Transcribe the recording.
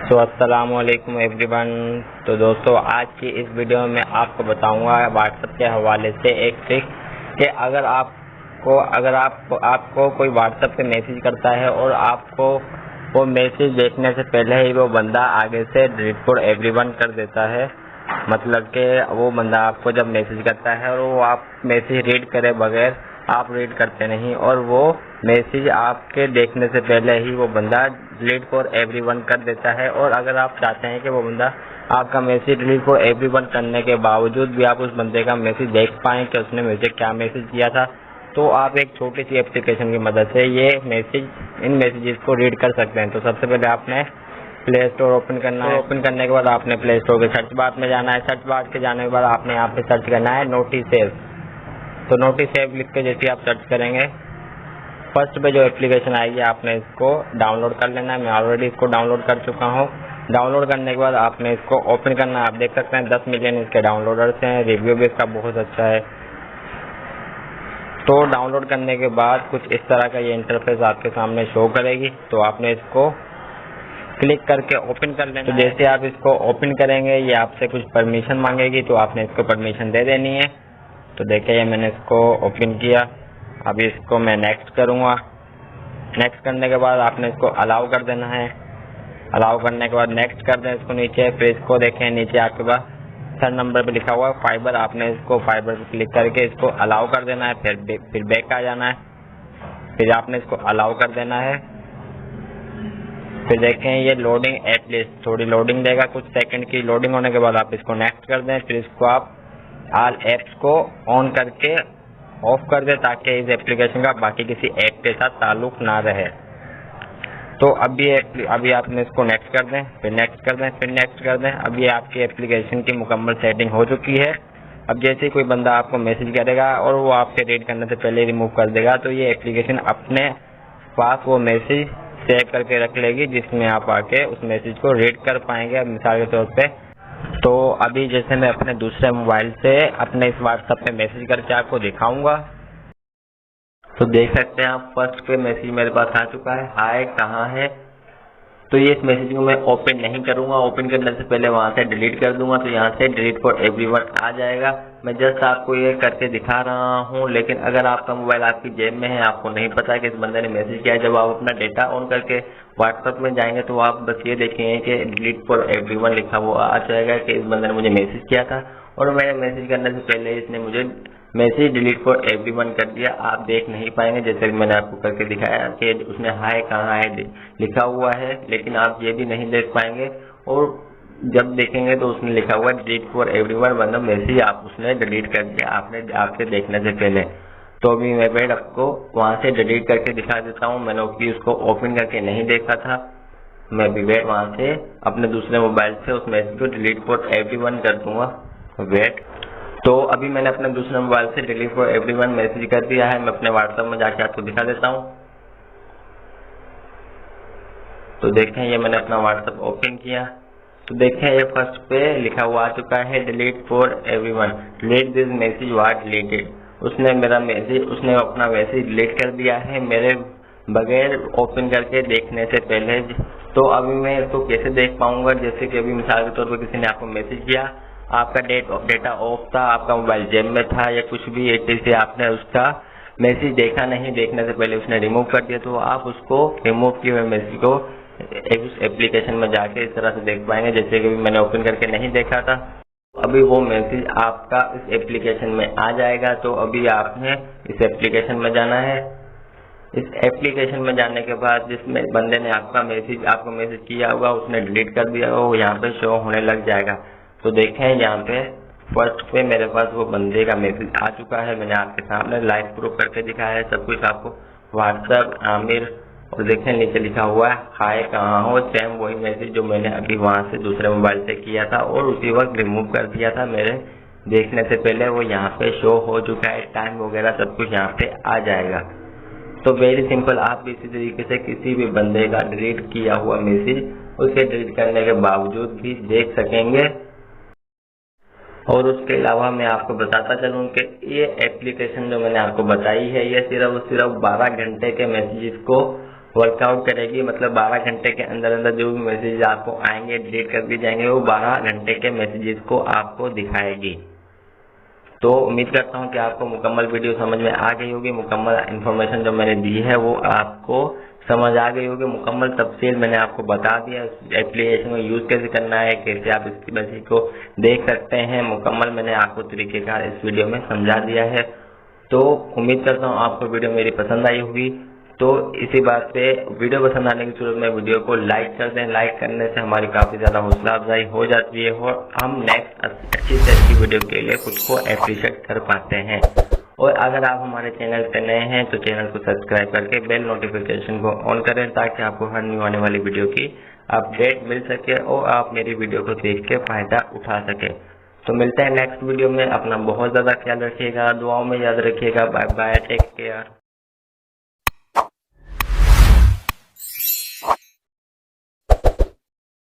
तो अस्सलामुअलैकुम एवरीवन। तो दोस्तों, आज की इस वीडियो में मैं आपको बताऊंगा व्हाट्सएप के हवाले से एक ट्रिक कि अगर आपको कोई व्हाट्सएप पे मैसेज करता है और आपको वो मैसेज देखने से पहले ही वो बंदा आगे से डिलीट फॉर एवरीवन कर देता है। मतलब कि वो बंदा आपको जब मैसेज करता है और वो आप मैसेज रीड करे बगैर आप रीड करते नहीं और वो मैसेज आपके देखने से पहले ही वो बंदा डिलीट फॉर एवरीवन कर देता है। और अगर आप चाहते हैं कि वो बंदा आपका मैसेज डिलीट फॉर एवरीवन करने के बावजूद भी आप उस बंदे का मैसेज देख पाएँ कि उसने मुझे क्या मैसेज किया था, तो आप एक छोटी सी एप्लीकेशन की मदद से ये इन मैसेजेस को रीड कर सकते हैं। तो सबसे पहले आपने प्ले स्टोर ओपन करना है। ओपन करने के बाद आपने प्ले स्टोर के सर्च बार में जाना है। सर्च बार के जाने के बाद आपने यहाँ पे सर्च करना है नोटिसेस। तो नोटिसेस लिख के जैसे आप सर्च करेंगे, फर्स्ट पे जो एप्लीकेशन आएगी आपने इसको डाउनलोड कर लेना है। मैं ऑलरेडी इसको डाउनलोड कर चुका हूँ। डाउनलोड करने के बाद आपने इसको ओपन करना है। आप देख सकते हैं 10 मिलियन इसके डाउनलोडर्स हैं, रिव्यू भी इसका बहुत अच्छा है। तो डाउनलोड करने के बाद कुछ इस तरह का ये इंटरफेस आपके सामने शो करेगी। तो आपने इसको क्लिक करके ओपन कर लेना। तो जैसे आप इसको ओपन करेंगे ये आपसे कुछ परमिशन मांगेगी, तो आपने इसको परमिशन दे देनी है। तो देखिए ये मैंने इसको ओपन किया। अभी इसको मैं नेक्स्ट करूँगा। नेक्स्ट करने के बाद आपने इसको अलाउ कर देना है। अलाउ करने के बाद नेक्स्ट कर दें इसको नीचे। फिर इसको देखें नीचे आपके पास 3rd नंबर पे लिखा हुआ है फाइबर। आपने इसको फाइबर पे क्लिक करके इसको अलाउ कर देना है। फिर बैक आ जाना है। फिर आपने इसको अलाउ कर देना है। फिर देखें ये लोडिंग एट लिस्ट थोड़ी लोडिंग देगा, कुछ सेकंड की लोडिंग होने के बाद आप इसको नेक्स्ट कर दें। फिर इसको आप ऑल एप्स को ऑन करके ऑफ कर दें ताकि इस एप्लीकेशन का बाकी किसी ऐप के साथ ताल्लुक ना रहे। तो अभी आपने इसको नेक्स्ट कर दें, फिर नेक्स्ट कर दें, फिर नेक्स्ट कर दें। अब ये आपकी एप्लीकेशन की मुकम्मल सेटिंग हो चुकी है। अब जैसे ही कोई बंदा आपको मैसेज करेगा और वो आपके रीड करने से पहले रिमूव कर देगा, तो ये एप्लीकेशन अपने पास वो मैसेज सेव करके रख लेगी जिसमें आप आके उस मैसेज को रीड कर पाएंगे। मिसाल के तौर पे तो अभी जैसे मैं अपने दूसरे मोबाइल से अपने इस व्हाट्सएप पे मैसेज करके आपको दिखाऊंगा। तो देख सकते हैं आप फर्स्ट पे मैसेज मेरे पास आ चुका है, हाय कहाँ है। तो ये इस मैसेज को मैं ओपन नहीं करूंगा। ओपन करने से पहले वहां से डिलीट कर दूंगा। तो यहाँ से डिलीट फॉर एवरीवन आ जाएगा। मैं जस्ट आपको ये करके दिखा रहा हूँ, लेकिन अगर आपका मोबाइल आपकी जेब में है, आपको नहीं पता कि इस बंदे ने मैसेज किया है, जब आप अपना डेटा ऑन करके व्हाट्सएप में जाएंगे तो आप बस ये देखेंगे कि डिलीट फॉर एवरीवन लिखा हुआ आ जाएगा कि इस बंदे ने मुझे मैसेज किया था और मैंने मैसेज करने से पहले इसने मुझे मैसेज डिलीट फॉर एवरीवन कर दिया। आप देख नहीं पाएंगे जैसे कि मैंने आपको करके दिखाया कि उसने हाय कहाँ है लिखा हुआ है, लेकिन आप ये भी नहीं देख पाएंगे। और जब देखेंगे तो उसने लिखा हुआ डिलीट फॉर एवरीवन, मतलब मैसेज आप उसने डिलीट कर दिया आपसे देखने से पहले। तो अभी मैं फिर आपको वहां से डिलीट करके दिखा देता हूँ। मैंने उसको ओपन करके नहीं देखा था। मैं भी वेट वहां से अपने दूसरे मोबाइल से उस मैसेज को डिलीट फॉर एवरीवन कर दूंगा। वेट। तो अभी मैंने अपने दूसरे मोबाइल से डिलीट फॉर एवरीवन मैसेज कर दिया है। मैं अपने व्हाट्सएप में जाके आपको दिखा देता हूँ। तो देखें ये मैंने अपना व्हाट्सएप ओपन किया। तो देखें ये फर्स्ट पे लिखा हुआ आ चुका है delete for everyone, delete this message was deleted. उसने अपना मैसेज डिलीट कर दिया है मेरे बगैर ओपन करके देखने से पहले। तो अभी मैं इसको कैसे देख पाऊंगा, जैसे कि अभी मिसाल के तौर पर किसी ने आपको मैसेज किया, आपका डेटा ऑफ था, आपका मोबाइल जेब में था या कुछ भी ऐसे से आपने उसका मैसेज देखा नहीं, देखने से पहले उसने रिमूव कर दिया, तो आप उसको रिमूव किए हुए मैसेज को उस एप्लीकेशन में जाके इस तरह से देख पाएंगे जैसे कि मैंने ओपन करके नहीं देखा था। अभी वो मैसेज आपका इस एप्लीकेशन में आ जाएगा। तो अभी आपने इस एप्लीकेशन में जाना है। इस एप्लीकेशन में जाने के बाद जिसमें बंदे ने आपको मैसेज किया होगा उसने डिलीट कर दिया होगा, वो यहाँ पे शो होने लग जाएगा। तो देखें यहाँ पे फर्स्ट पे मेरे पास वो बंदे का मैसेज आ चुका है। मैंने आपके सामने लाइव प्रूफ करके दिखाया है सब कुछ आपको, व्हाट्सएप आमिर। और देखें नीचे लिखा हुआ है हाय कहाँ हो, सेम वही मैसेज जो मैंने अभी वहां से दूसरे मोबाइल से किया था और उसी वक्त रिमूव कर दिया था मेरे देखने से पहले। वो यहाँ पे शो हो चुका है, टाइम वगैरह सब कुछ यहाँ पे आ जाएगा। तो वेरी सिंपल, आप भी इसी तरीके से किसी भी बंदे का डिलीट किया हुआ मैसेज उसे डिलीट करने के बावजूद भी देख सकेंगे। और उसके अलावा मैं आपको बताता चलूँ कि ये एप्लीकेशन जो मैंने आपको बताई है ये सिर्फ 12 घंटे के मैसेजेस को वर्कआउट करेगी। मतलब 12 घंटे के अंदर अंदर जो भी मैसेज आपको आएंगे डिलीट कर दिए जाएंगे, वो 12 घंटे के मैसेजेस को आपको दिखाएगी। तो उम्मीद करता हूँ कि आपको मुकम्मल वीडियो समझ में आ गई होगी, मुकम्मल इन्फॉर्मेशन जो मैंने दी है वो आपको समझ आ गई होगी, मुकम्मल तफसील मैंने आपको बता दिया। एप्लीकेशन को यूज़ कैसे करना है, कैसे आप इसकी वजह को देख सकते हैं, मुकम्मल मैंने आपको तरीक़ेकार इस वीडियो में समझा दिया है। तो उम्मीद करता हूँ आपको वीडियो मेरी पसंद आई होगी। तो इसी बात पे वीडियो पसंद आने की सूरत में वीडियो को लाइक कर दें। लाइक करने से हमारी काफ़ी ज़्यादा हौसला अफजाई हो जाती है और हम नेक्स्ट अच्छी से अच्छी वीडियो के लिए खुद को अप्रिशिएट कर पाते हैं। और अगर आप हमारे चैनल पर नए हैं तो चैनल को सब्सक्राइब करके बेल नोटिफिकेशन को ऑन करें ताकि आपको हर न्यू आने वाली वीडियो की अपडेट मिल सके और आप मेरी वीडियो को देख के फ़ायदा उठा सके। तो मिलते हैं नेक्स्ट वीडियो में। अपना बहुत ज़्यादा ख्याल रखिएगा, दुआओं में याद रखिएगा। Bye bye, take care.